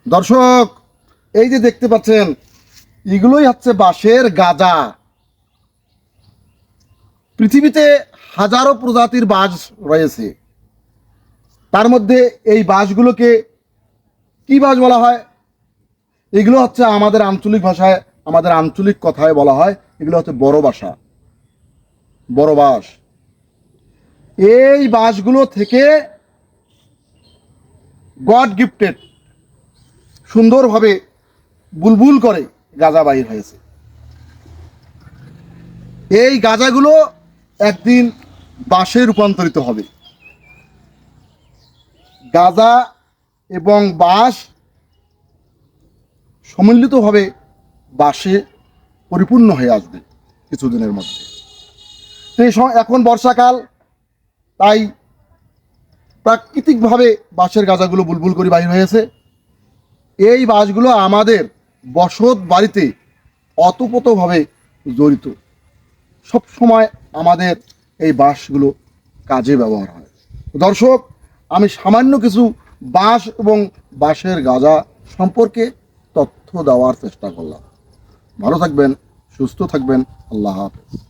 দর্শক, এই যে দেখতে পাচ্ছেন, এগুলোই হচ্ছে বাঁশের গাজা। পৃথিবীতে হাজারো প্রজাতির বাঁশ রয়েছে, তার মধ্যে এই বাঁশগুলোকে কি বাঁশ বলা হয়? এগুলো হচ্ছে আমাদের আঞ্চলিক ভাষায়, আমাদের আঞ্চলিক কথায় বলা হয় এগুলো হচ্ছে বড় বাসা, বড় বাঁশ। এই বাঁশগুলো থেকে গড গিফটেড সুন্দরভাবে বুলবুল করে গাঁজা বাহির হয়েছে। এই গাঁজাগুলো একদিন বাঁশে রূপান্তরিত হবে। গাঁজা এবং বাঁশ সম্মিলিতভাবে বাঁশে পরিপূর্ণ হয়ে আসবে কিছুদিনের মধ্যে। তো এখন বর্ষাকাল, তাই প্রাকৃতিকভাবে বাঁশের গাঁজাগুলো বুলবুল করে বাহির হয়েছে। এই বাঁশগুলো আমাদের বসত বাড়িতে অতপ্রতভাবে জড়িত। সব সময় আমাদের এই বাঁশগুলো কাজে ব্যবহার হয়। দর্শক, আমি সামান্য কিছু বাঁশ এবং বাঁশের গাঁজা সম্পর্কে তথ্য দেওয়ার চেষ্টা করলাম। ভালো থাকবেন, সুস্থ থাকবেন। আল্লাহ হাফেজ।